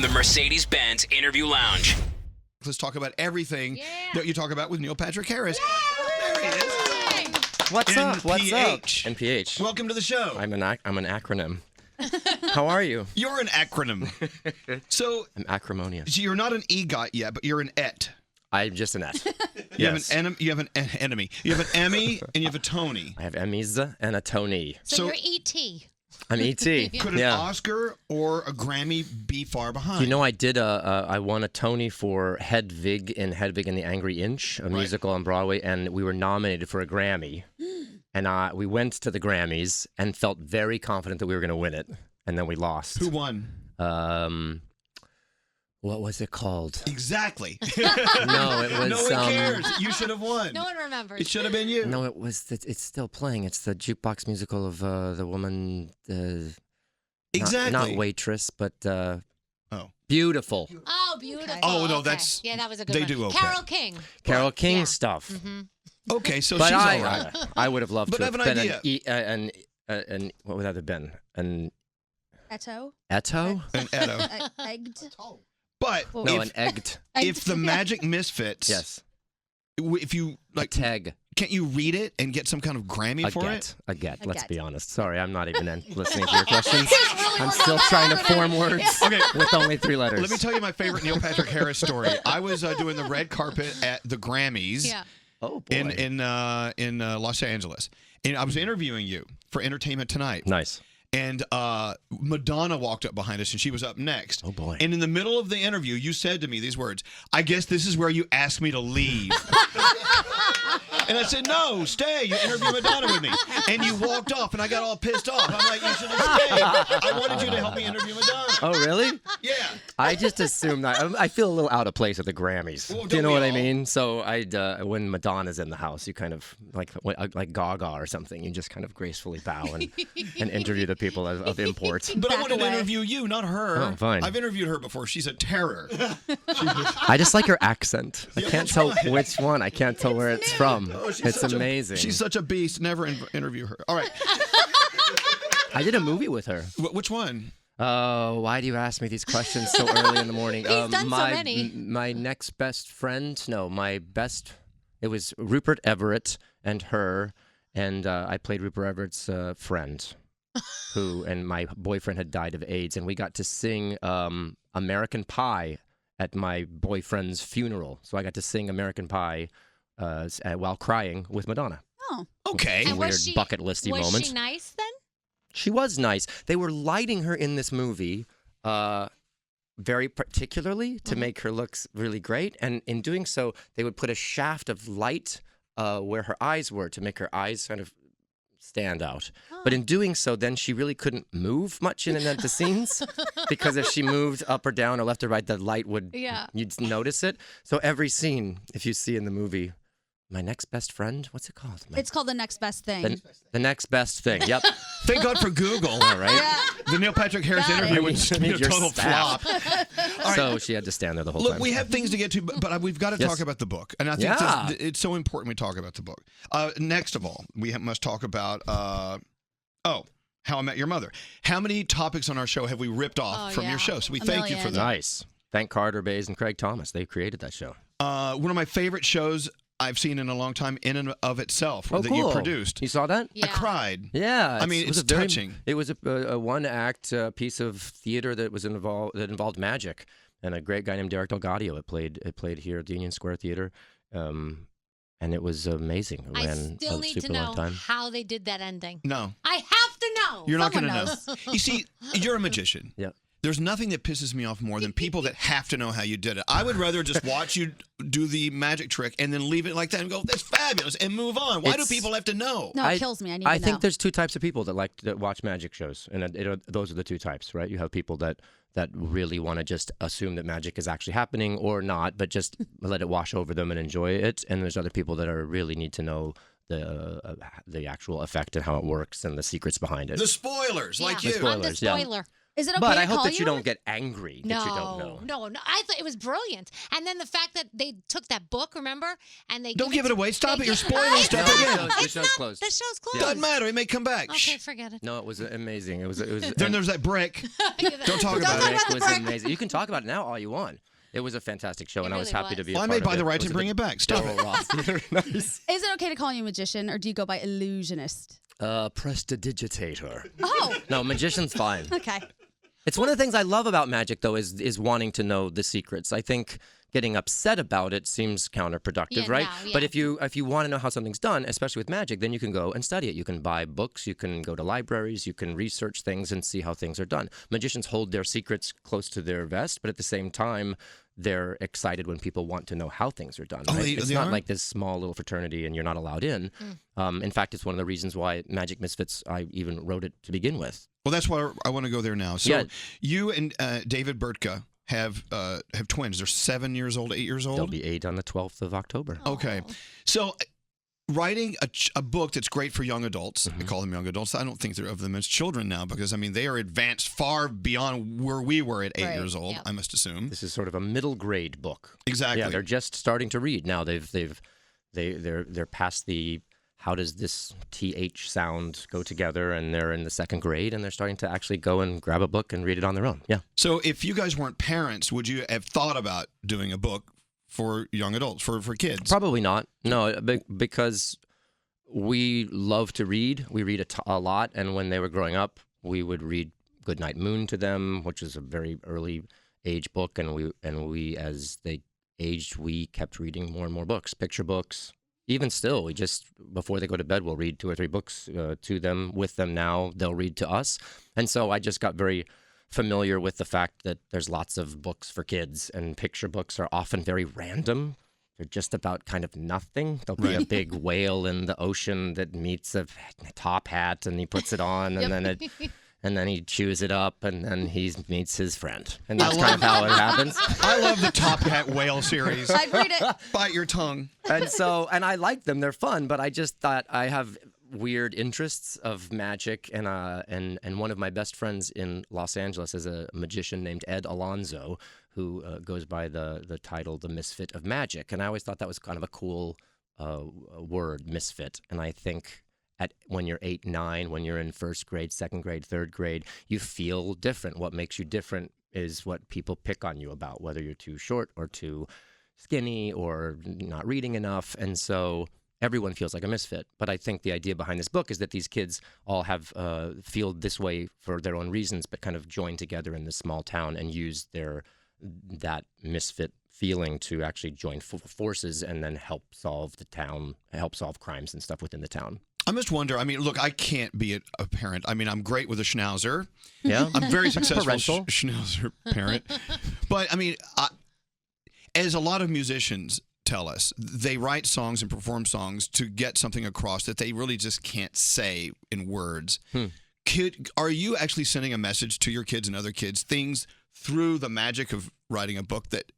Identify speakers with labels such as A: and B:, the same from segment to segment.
A: The Mercedes-Benz Interview Lounge.
B: Let's talk about everything that you talk about with Neil Patrick Harris. There he is.
C: What's up? What's up?
B: NPH. Welcome to the show.
C: I'm an acronym. How are you?
B: You're an acronym. So
C: I'm acrimonious.
B: So you're not an EGOT yet, but you're an ET.
C: I'm just an ET.
B: You have an enemy. You have an Emmy and you have a Tony.
C: I have Emmys and a Tony.
D: So you're E.T.
C: I'm E.T.
B: Could an Oscar or a Grammy be far behind?
C: You know, I won a Tony for Hedwig in the Angry Inch, a musical on Broadway, and we were nominated for a Grammy. And we went to the Grammys and felt very confident that we were going to win it, and then we lost.
B: Who won?
C: What was it called?
B: Exactly.
C: No, it was.
B: No one cares. You should have won.
D: No one remembers.
B: It should have been you.
C: No, it was. It's still playing. It's the jukebox musical of the woman.
B: Exactly.
C: Not Waitress, but
B: oh,
D: Beautiful. Oh, beautiful.
B: Oh no,
D: okay.
B: that's
D: that was a good
B: they
D: one.
B: do okay.
D: Carole King
C: Stuff.
D: Mm-hmm.
B: Okay, so
C: but
B: she's all right.
C: I would have loved to
B: have
C: been
B: an idea.
C: What would that have been? An
D: Eto.
B: An Eto.
D: Egged.
B: But
C: an egged.
B: If the Magic Misfits, if you like,
C: tag.
B: Can't you read it and get some kind of Grammy for it?
C: A get. Let's be honest. Sorry, I'm not even listening to your questions. I'm still trying to form words with only 3 letters.
B: Let me tell you my favorite Neil Patrick Harris story. I was doing the red carpet at the Grammys.
D: Yeah.
C: Oh boy.
B: In Los Angeles, and I was interviewing you for Entertainment Tonight.
C: Nice.
B: And Madonna walked up behind us, and she was up next.
C: Oh, boy.
B: And in the middle of the interview, you said to me these words, "I guess this is where you asked me to leave." And I said, "No, stay. You interview Madonna with me." And you walked off, and I got all pissed off. I'm like, "You should have stayed. I wanted you to help me interview Madonna."
C: Oh, really?
B: Yeah.
C: I just assumed that. I feel a little out of place at the Grammys.
B: Well,
C: do you know what I mean? So when Madonna's in the house, you kind of like Gaga or something. You just kind of gracefully bow and interview the people of import.
B: But I wanted to interview you, not her.
C: Oh, fine.
B: I've interviewed her before. She's a terror.
C: I just like her accent. I can't tell which one. I can't tell where it's from.
B: Oh,
C: it's amazing.
B: She's such a beast. Never interview her. All right.
C: I did a movie with her.
B: Which one?
C: Why do you ask me these questions so early in the morning?
D: He's done so many.
C: My next best friend, it was Rupert Everett and her, and I played Rupert Everett's friend, and my boyfriend had died of AIDS, and we got to sing American Pie at my boyfriend's funeral. So I got to sing American Pie while crying with Madonna.
D: Oh.
B: Okay.
D: And
C: weird bucket listy moment.
D: Was she nice then?
C: She was nice. They were lighting her in this movie very particularly to make her look really great. And in doing so, they would put a shaft of light where her eyes were to make her eyes kind of stand out. Oh. But in doing so, then she really couldn't move much in and out the scenes because if she moved up or down or left or right, the light would, you'd notice it. So every scene, if you see in the movie, My Next Best Friend? What's it called?
E: It's called The Next Best Thing.
C: The Next Best Thing, yep.
B: Thank God for Google.
C: All right.
B: Yeah. The Neil Patrick Harris interview was a total flop.
C: Right. So she had to stand there the whole time.
B: Look, we have things to get to, but we've got to talk about the book. And I think it's so important we talk about the book. Next of all, we must talk about, How I Met Your Mother. How many topics on our show have we ripped off from your show? So we thank you for that.
C: Nice. Thank Carter Bays and Craig Thomas. They created that show.
B: One of my favorite shows I've seen in a long time in and of itself that
C: cool.
B: you produced.
C: You saw that?
B: Yeah. I cried.
C: Yeah.
B: I mean, it's touching.
C: It was a one-act piece of theater that involved magic, and a great guy named Derek Delgadio. It played here at the Union Square Theater, and it was amazing.
D: I still need to know how they did that ending.
B: No.
D: I have to know.
B: You're not going to know. You see, you're a magician.
C: Yeah.
B: There's nothing that pisses me off more than people that have to know how you did it. I would rather just watch you do the magic trick and then leave it like that and go, "That's fabulous," and move on. Why do people have to know?
E: No, it kills me. I
C: think there's 2 types of people that watch magic shows, and those are the 2 types, right? You have people that really want to just assume that magic is actually happening or not, but just let it wash over them and enjoy it. And there's other people that really need to know the actual effect and how it works and the secrets behind it.
B: The spoilers, like you.
D: I'm the spoiler.
E: Is it okay
C: But
E: to
C: I hope
E: call
C: that you
E: you
C: don't get angry that you don't know.
D: No. I thought it was brilliant. And then the fact that they took that book, remember? And they
B: Don't give it away. Stop
D: they
B: it. You're
D: give-
B: spoiling stuff again.
C: The show's closed.
D: The show's closed.
B: Doesn't matter. It may come back.
D: Okay,
B: Shh.
D: forget it.
C: No, it was amazing. It was.
B: Then there's that brick. Don't talk about it.
C: It was amazing. You can talk about it now all you want. It was a fantastic show, and I was
D: really
C: happy to
D: was.
C: be.
B: Well, I
C: a
B: may
C: part
B: buy
C: of
B: the
C: it.
B: right
C: It
B: to
C: was
B: bring it back. Stop it.
C: Ross Theater. Nice.
E: Is it okay to call you magician, or do you go by illusionist?
C: Prestidigitator.
E: Oh,
C: No, magician's fine.
E: okay.
C: It's one of the things I love about magic, though, is wanting to know the secrets. I think getting upset about it seems counterproductive,
D: Yeah,
C: right?
D: no, yeah.
C: But if you want to know how something's done, especially with magic, then you can go and study it. You can buy books, you can go to libraries, you can research things and see how things are done. Magicians hold their secrets close to their vest, but at the same time, they're excited when people want to know how things are done.
B: Oh,
C: Right?
B: they
C: It's
B: are?
C: not like this small little fraternity and you're not allowed in. In fact, it's one of the reasons why Magic Misfits, I even wrote it to begin with.
B: Well, that's why I want to go there now. So
C: Yeah.
B: you and David Bertka have twins. They're 7 years old, 8 years old.
C: They'll be 8 on the 12th of October.
B: Okay. So writing a book that's great for young adults, I call them young adults. I don't think they're of them as children now because, I mean, they are advanced far beyond where we were at 8
E: Right.
B: years old,
D: Yep.
B: I must assume.
C: This is sort of a middle grade book.
B: Exactly.
C: Yeah, they're just starting to read now. They're past the how does this TH sound go together, and they're in the second grade, and they're starting to actually go and grab a book and read it on their own. Yeah.
B: So if you guys weren't parents, would you have thought about doing a book for young adults, for kids?
C: Probably not. No, because we love to read. We read a lot, and when they were growing up, we would read Goodnight Moon to them, which is a very early age book, and we as they aged, we kept reading more and more books, picture books. Even still, we just before they go to bed, we'll read 2 or 3 books to them with them. Now they'll read to us, and so I just got very familiar with the fact that there's lots of books for kids, and picture books are often very random. They're just about kind of nothing. There'll be a big whale in the ocean that meets a top hat, and he puts it on, and then he chews it up, and then he meets his friend, and that's kind of how it happens.
B: I love the Top Hat Whale series.
E: I'd read it.
B: Bite your tongue.
C: And I like them; they're fun. But I just thought I have weird interests of magic, and one of my best friends in Los Angeles is a magician named Ed Alonzo, who goes by the title "The Misfit of Magic," and I always thought that was kind of a cool word, misfit. And I think when you're 8, 9, when you're in first grade, second grade, third grade, you feel different. What makes you different is what people pick on you about, whether you're too short or too skinny or not reading enough. And so everyone feels like a misfit. But I think the idea behind this book is that these kids all have feel this way for their own reasons, but kind of join together in this small town and use that misfit feeling to actually join forces and then help solve crimes and stuff within the town.
B: I must wonder. I mean, look, I can't be a parent. I mean, I'm great with a schnauzer.
C: Yeah.
B: I'm very successful
C: Parental.
B: schnauzer parent. But I mean, as a lot of musicians tell us, they write songs and perform songs to get something across that they really just can't say in words. Are you actually sending a message to your kids and other kids, things through the magic of writing a book that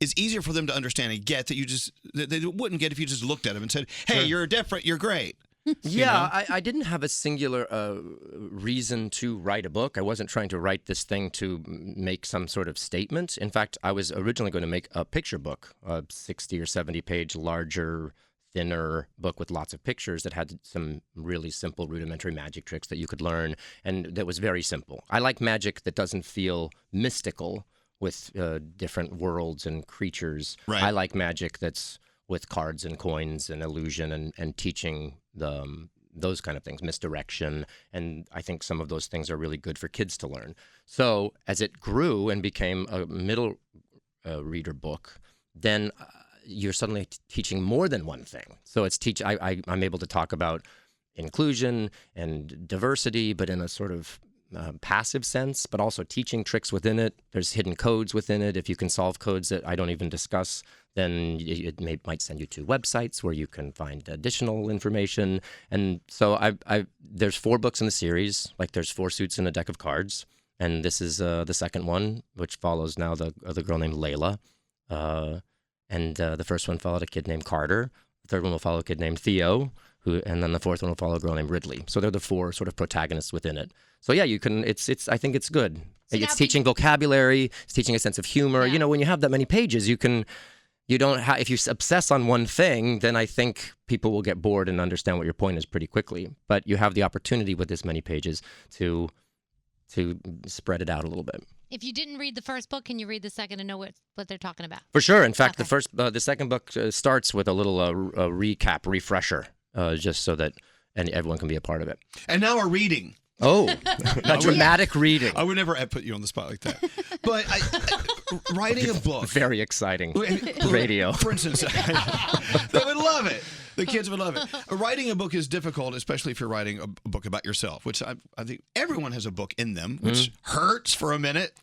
B: is easier for them to understand and get that they wouldn't get if you just looked at them and said, "Hey, you're different. You're great."
C: Yeah, I didn't have a singular reason to write a book. I wasn't trying to write this thing to make some sort of statement. In fact, I was originally going to make a picture book, a 60 or 70 page, larger, thinner book with lots of pictures that had some really simple rudimentary magic tricks that you could learn, and that was very simple. I like magic that doesn't feel mystical with different worlds and creatures.
B: Right.
C: I like magic that's with cards and coins and illusion and teaching those kind of things, misdirection. And I think some of those things are really good for kids to learn. So as it grew and became a middle reader book, then you're suddenly teaching more than one thing. So it's I'm able to talk about inclusion and diversity, but in a sort of passive sense, but also teaching tricks within it. There's hidden codes within it. If you can solve codes that I don't even discuss, then it might send you to websites where you can find additional information. And so there's 4 books in the series. Like there's 4 suits in a deck of cards, and this is the second one, which follows now the girl named Layla, and the first one followed a kid named Carter. The third one will follow a kid named Theo, and then the fourth one will follow a girl named Ridley. So they're the 4 sort of protagonists within it. So yeah, you can. It's. I think it's good.
D: So now
C: It's teaching vocabulary. It's teaching a sense of humor.
D: Yeah.
C: You know, when you have that many pages, you can. You don't have. If you obsess on one thing, then I think people will get bored and understand what your point is pretty quickly. But you have the opportunity with this many pages to spread it out a little bit.
D: If you didn't read the first book, can you read the second and know what they're talking about?
C: For sure. In fact,
D: Okay.
C: the second book starts with a little recap, refresher, just so that everyone can be a part of it.
B: And now we're reading.
C: Oh, a dramatic reading.
B: I would never put you on the spot like that. But writing a book.
C: Very exciting radio.
B: For instance, they would love it. The kids would love it. Writing a book is difficult, especially if you're writing a book about yourself, which I think everyone has a book in them, which hurts for a minute.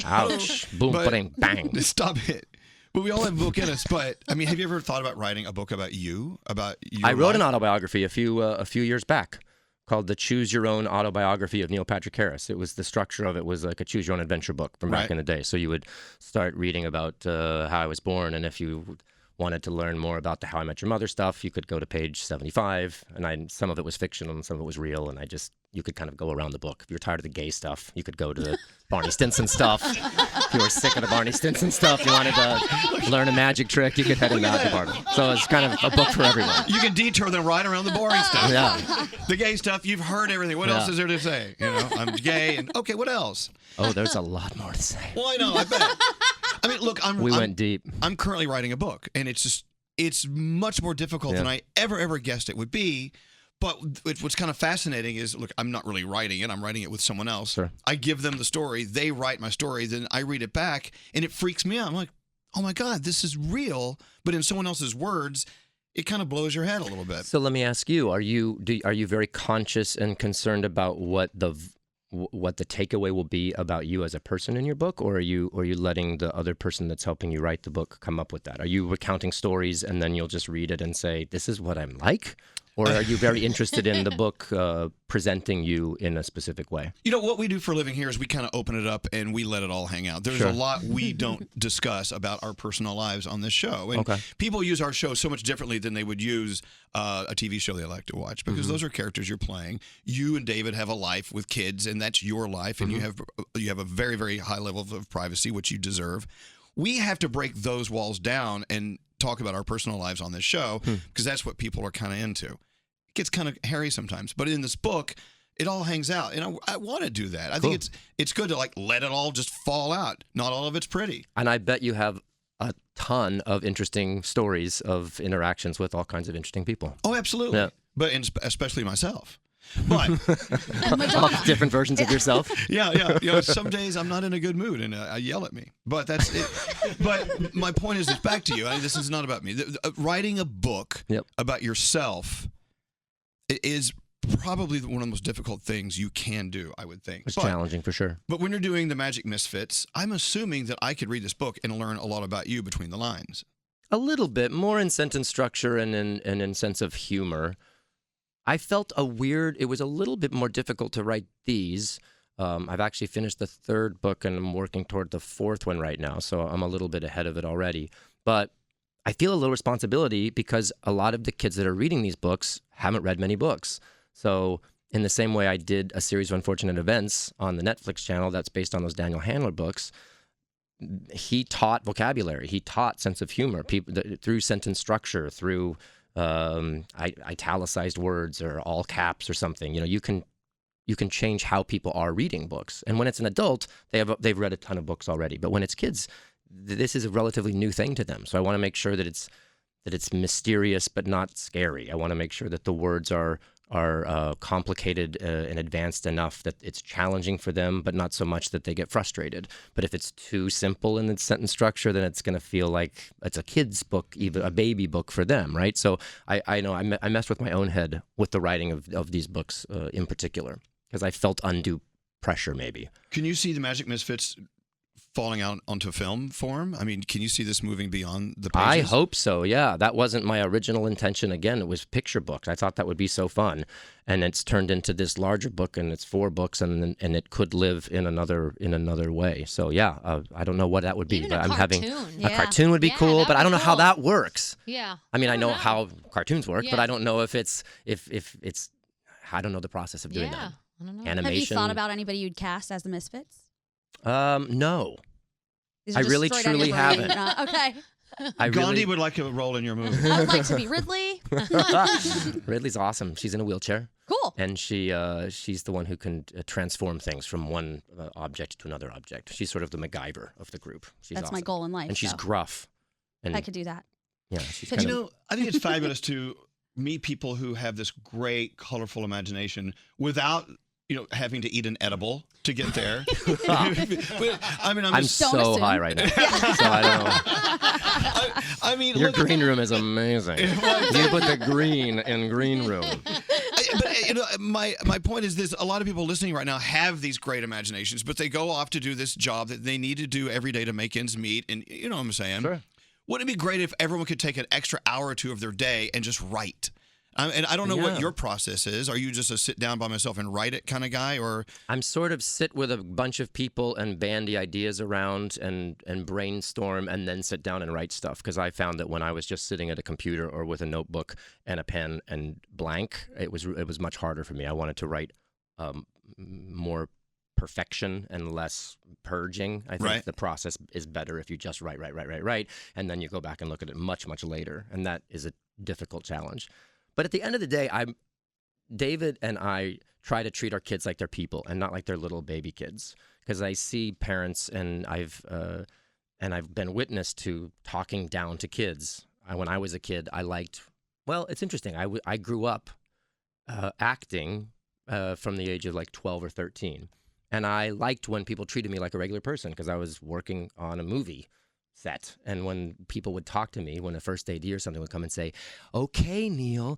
C: Ouch. Boom,
B: But-
C: bang, bang.
B: Stop it. But we all have a book in us. But I mean, have you ever thought about writing a book about you? About your
C: I wrote an
B: life?
C: autobiography a few years back called The Choose Your Own Autobiography of Neil Patrick Harris. It was the structure of it was like a choose your own adventure book from back
B: Right.
C: in the day. So you would start reading about how I was born, and if you wanted to learn more about the How I Met Your Mother stuff, you could go to page 75, and some of it was fictional and some of it was real, and you could kind of go around the book. If you're tired of the gay stuff, you could go to the Barney Stinson stuff. If you were sick of the Barney Stinson stuff, you wanted to learn a magic trick, you could head in that department. So it's kind of a book for everyone.
B: You can detour them right around the boring stuff.
C: Yeah.
B: The gay stuff, you've heard everything. What else is there to say? You know, I'm gay, and okay, what else?
C: Oh, there's a lot more to say.
B: Well, I know, I bet. I mean, look,
C: We went deep.
B: I'm currently writing a book, and it's much more difficult than I ever guessed it would be. But what's kind of fascinating is, look, I'm not really writing it. I'm writing it with someone else.
C: Sure.
B: I give them the story. They write my story. Then I read it back, and it freaks me out. I'm like, oh, my God, this is real. But in someone else's words, it kind of blows your head a little bit.
C: So let me ask you: Are you very conscious and concerned about what the takeaway will be about you as a person in your book, or are you letting the other person that's helping you write the book come up with that? Are you recounting stories and then you'll just read it and say, "This is what I'm like"? Or are you very interested in the book presenting you in a specific way?
B: You know, what we do for a living here is we kind of open it up and we let it all hang out. There's
C: Sure.
B: a lot we don't discuss about our personal lives on this show. And people use our show so much differently than they would use a TV show they like to watch, because those are characters you're playing. You and David have a life with kids, and that's your life, and you have a very, very high level of privacy, which you deserve. We have to break those walls down and talk about our personal lives on this show, because that's what people are kind of into. It gets kind of hairy sometimes, but in this book, it all hangs out, and I want to do that. I think it's good to like let it all just fall out. Not all of it's pretty.
C: And I bet you have a ton of interesting stories of interactions with all kinds of interesting people.
B: Oh, absolutely.
C: Yeah.
B: But especially myself. But
C: All different versions of yourself.
B: yeah. You know, some days I'm not in a good mood and I yell at me. But that's it. But my point is, it's back to you. This is not about me. Writing a book about yourself is probably one of the most difficult things you can do, I would think.
C: It's challenging for sure.
B: But when you're doing the Magic Misfits, I'm assuming that I could read this book and learn a lot about you between the lines.
C: A little bit more in sentence structure and in sense of humor. I felt it was a little bit more difficult to write these. I've actually finished the third book and I'm working toward the fourth one right now, so I'm a little bit ahead of it already. But I feel a little responsibility because a lot of the kids that are reading these books haven't read many books. So in the same way I did a series of Unfortunate Events on the Netflix channel that's based on those Daniel Handler books, he taught vocabulary. He taught sense of humor through sentence structure, through italicized words or all caps or something. You know, you can change how people are reading books. And when it's an adult, they've read a ton of books already. But when it's kids, this is a relatively new thing to them. So I want to make sure that it's mysterious but not scary. I want to make sure that the words are complicated and advanced enough that it's challenging for them, but not so much that they get frustrated. But if it's too simple in its sentence structure, then it's going to feel like it's a kid's book, even a baby book for them, right? So I know I messed with my own head with the writing of these books in particular, because I felt undue pressure maybe.
B: Can you see the Magic Misfits falling out onto film form? I mean, can you see this moving beyond the pages?
C: I hope so, yeah. That wasn't my original intention. Again, it was picture books. I thought that would be so fun. And it's turned into this larger book, and it's 4 books, and it could live in another way. So, yeah, I don't know what that would be.
D: Even
C: but
D: a
C: I'm having
D: cartoon.
C: a cartoon would be
D: Yeah,
C: cool,
D: that'd
C: but I
D: be
C: don't know how
D: cool.
C: that works.
D: Yeah.
C: I mean, I
D: don't
C: know how cartoons work, but
D: Yeah.
C: I don't know if it's I don't know the process of doing
D: Yeah.
C: that.
D: I don't know.
E: Have you
C: Animation.
E: thought about anybody you'd cast as the Misfits?
C: No.
E: These are
C: I
E: just
C: really,
E: straight out of
C: truly
E: your brain.
C: haven't.
E: Okay.
B: Gandhi would like a role in your movie.
E: I would like to be Ridley.
C: Ridley's awesome. She's in a wheelchair.
E: Cool.
C: And she's the one who can transform things from one object to another object. She's sort of the MacGyver of the group. She's
E: That's my
C: awesome.
E: goal in life.
C: And she's
E: so
C: gruff. And
E: I could do that.
C: yeah, she's
E: Could
C: kind
B: You
C: of,
B: know, I think it's fabulous to meet people who have this great, colorful imagination without, having to eat an edible to get there. I mean,
C: I'm
B: just,
C: so
E: Don't assume.
C: high right now. So I don't.
B: I mean,
C: Your
B: look,
C: green room is amazing. You put the green in green room.
B: but my point is this: a lot of people listening right now have these great imaginations, but they go off to do this job that they need to do every day to make ends meet. And you know what I'm saying?
C: Sure.
B: Wouldn't it be great if everyone could take an extra hour or 2 of their day and just write? And I don't know what
C: Yeah.
B: your process is. Are you just a sit down by myself and write it kind of guy, or
C: I'm sort of sit with a bunch of people and bandy ideas around and brainstorm and then sit down and write stuff. Because I found that when I was just sitting at a computer or with a notebook and a pen and blank, it was much harder for me. I wanted to write more perfection and less purging. I think
B: Right.
C: the process is better if you just write, and then you go back and look at it much, much later. And that is a difficult challenge. But at the end of the day, David and I try to treat our kids like they're people and not like they're little baby kids. Because I see parents, and I've been witness to talking down to kids. When I was a kid, it's interesting. I grew up acting from the age of like 12 or 13. And I liked when people treated me like a regular person because I was working on a movie set. And when people would talk to me, when a first AD or something would come and say, "Okay, Neil,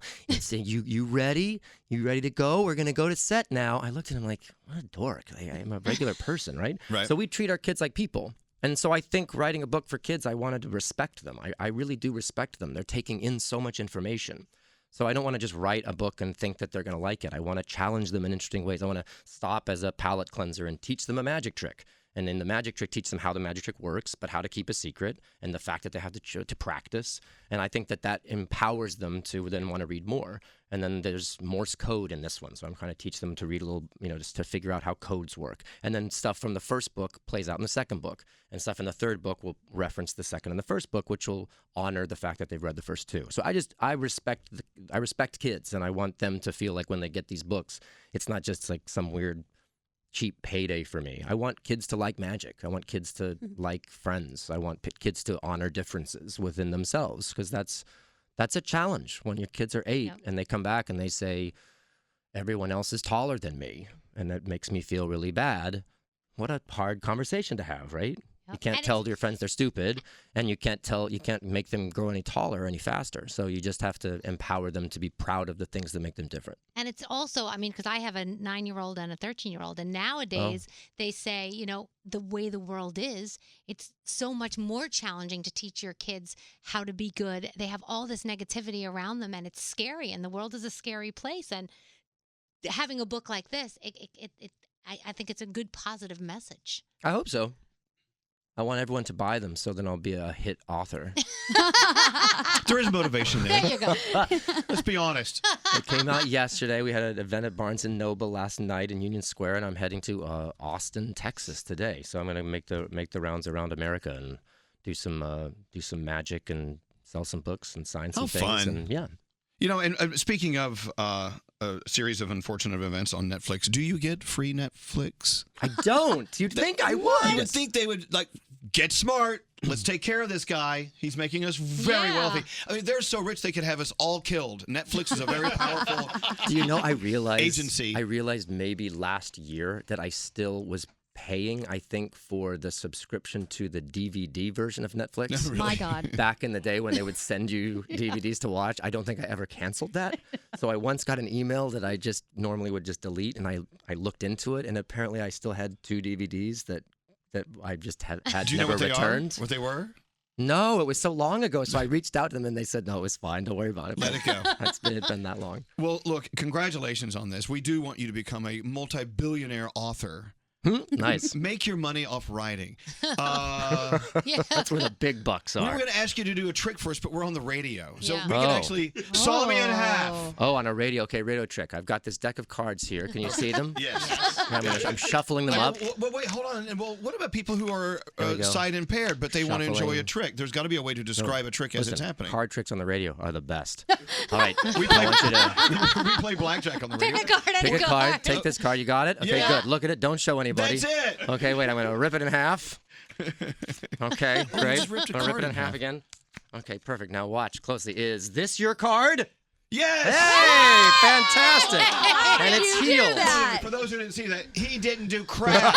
C: you ready? You ready to go? We're going to go to set now." I looked at him like, what a dork. I'm a regular person, right?
B: Right.
C: So we treat our kids like people. And so I think writing a book for kids, I wanted to respect them. I really do respect them. They're taking in so much information. So I don't want to just write a book and think that they're going to like it. I want to challenge them in interesting ways. I want to stop as a palate cleanser and teach them a magic trick. And in the magic trick, teach them how the magic trick works, but how to keep a secret, and the fact that they have to practice. And I think that empowers them to then want to read more. And then there's Morse code in this one. So I'm trying to teach them to read a little, just to figure out how codes work. And then stuff from the first book plays out in the second book. And stuff in the third book will reference the second and the first book, which will honor the fact that they've read the first 2. So I respect kids, and I want them to feel like when they get these books, it's not just like some weird cheap payday for me. I want kids to like magic. I want kids to like Friends. I want kids to honor differences within themselves, because that's a challenge when your kids are 8 and they come back and they say, everyone else is taller than me, and that makes me feel really bad. What a hard conversation to have, right? You can't
D: And
C: tell your friends they're stupid, and you can't make them grow any taller or any faster. So you just have to empower them to be proud of the things that make them different.
D: And it's also, because I have a 9-year-old and a 13-year-old, and nowadays they say, the way the world is, it's so much more challenging to teach your kids how to be good. They have all this negativity around them, and it's scary, and the world is a scary place. And having a book like this, I think it's a good positive message.
C: I hope so. I want everyone to buy them, so then I'll be a hit author.
B: there is motivation there?
D: There you go.
B: Let's be honest.
C: It came out yesterday. We had an event at Barnes & Noble last night in Union Square, and I'm heading to Austin, Texas today. So I'm going to make the rounds around America and do some magic and sell some books and sign some things.
B: Fun.
C: And yeah.
B: And speaking of a series of unfortunate events on Netflix, do you get free Netflix?
C: I don't. You'd think I would.
B: You would think they would, get smart. Let's take care of this guy. He's making us very wealthy. I mean, they're so rich they could have us all killed. Netflix is a very powerful
C: Do you know, I realized
B: agency.
C: I realized maybe last year that I still was paying, I think, for the subscription to the DVD version of Netflix.
B: Really?
E: My God.
C: Back in the day when they would send you DVDs to watch, I don't think I ever canceled that. So I once got an email that I just normally would just delete, and I looked into it, and apparently I still had 2 DVDs that that I just had
B: Do you know
C: never
B: what they
C: returned.
B: are? What they were?
C: No, it was so long ago. So I reached out to them and they said, no, it was fine. Don't worry about it.
B: Let it go.
C: It's been that long.
B: Well, look, congratulations on this. We do want you to become a multi-billionaire author.
C: Nice.
B: Make your money off writing.
D: Yeah.
C: That's where the big bucks
B: We were
C: are.
B: going to ask you to do a trick for us, but we're on the radio. So
D: Yeah.
B: we can
C: Oh.
B: actually saw me in half.
C: Oh, on a radio. Okay, radio trick. I've got this deck of cards here. Can you see them?
B: Yes.
C: I'm shuffling them up.
B: Well, wait, hold on. And well, what about people who are
C: There we go.
B: sight impaired, but they want to enjoy
C: Shuffling.
B: a trick? There's got to be a way to describe a trick as it's
C: Listen,
B: happening.
C: card tricks on the radio are the best. All right.
B: We
C: I want you to
B: we play blackjack on the radio.
D: Pick a card.
C: pick a card. Take this card. You got it? Okay,
B: Yeah.
C: good. Look at it. Don't show anybody.
B: That's it.
C: Okay, wait. I'm going to rip it in half. Okay,
B: Oh, you
C: great.
B: just ripped a
C: I'm gonna
B: card
C: rip it in
B: in
C: half
B: half.
C: again. Okay, perfect. Now watch closely. Is this your card?
B: Yes.
C: Hey, fantastic.
E: How
C: And
E: did
C: it's
E: you do
C: healed.
E: that?
B: For those who didn't see that, he didn't do crap.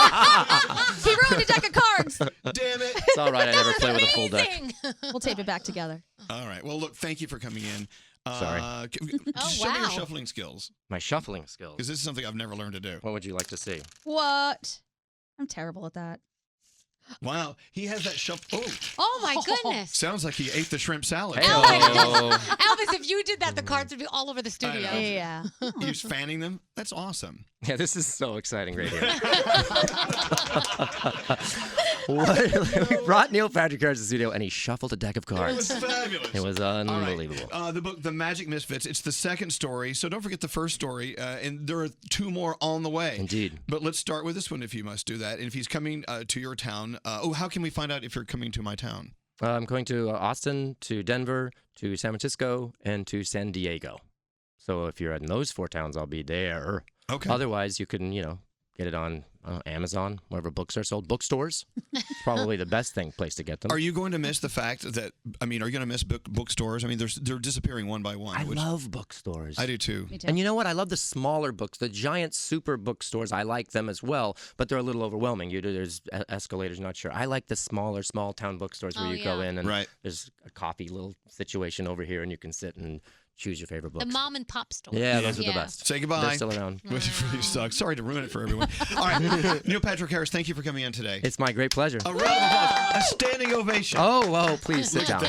E: He ruined a deck of cards.
B: Damn it.
C: It's all right. I never play with a full deck.
D: Amazing.
E: We'll tape it back together.
B: All right. Well, look, thank you for coming in.
C: Sorry.
B: Show me your
D: wow.
B: shuffling skills,
C: My shuffling skills.
B: because this is something I've never learned to do.
C: What would you like to see?
E: What? I'm terrible at that.
B: Wow. He has that shuffle. Oh,
D: Oh my goodness.
B: sounds like he ate the shrimp salad.
C: Hey,
D: Oh my
C: oh.
D: Elvis, if you did that, the cards would be all over the studio.
B: know.
E: Yeah.
B: He's fanning them. That's awesome.
C: Yeah, this is so exciting radio. We brought Neil Patrick Cards to the studio, and he shuffled a deck of
B: It was
C: cards.
B: fabulous.
C: It was
B: All right.
C: unbelievable.
B: The book, The Magic Misfits, it's the second story, so don't forget the first story, and there are two more on the way.
C: Indeed.
B: But let's start with this one if you must do that. And if he's coming to your town, how can we find out if you're coming to my town?
C: I'm going to Austin, to Denver, to San Francisco, and to San Diego. So if you're in those 4 towns, I'll be there.
B: Okay.
C: Otherwise, you can, get it on Amazon, wherever books are sold. Bookstores, it's probably the best place to get them.
B: Are you going to miss the fact that, are you going to miss bookstores? I mean, they're disappearing one by one.
C: I
B: which
C: love bookstores.
B: I do too.
E: Me too.
C: And you know what? I love the smaller books, the giant super bookstores. I like them as well, but they're a little overwhelming. There's escalators, not sure. I like the smaller, small town bookstores where
D: Oh,
C: you go
D: yeah.
C: in and
B: Right.
C: there's a coffee little situation over here and you can sit and choose your favorite books.
D: The mom and pop store.
C: Yeah, those are the
D: Yeah.
C: best.
B: Say goodbye.
C: They're still around.
B: Which really sucks. Sorry to ruin it for everyone. All right. Neil Patrick Harris, thank you for coming in today.
C: It's my great pleasure.
B: A round of applause. A standing ovation.
C: Oh, please sit down.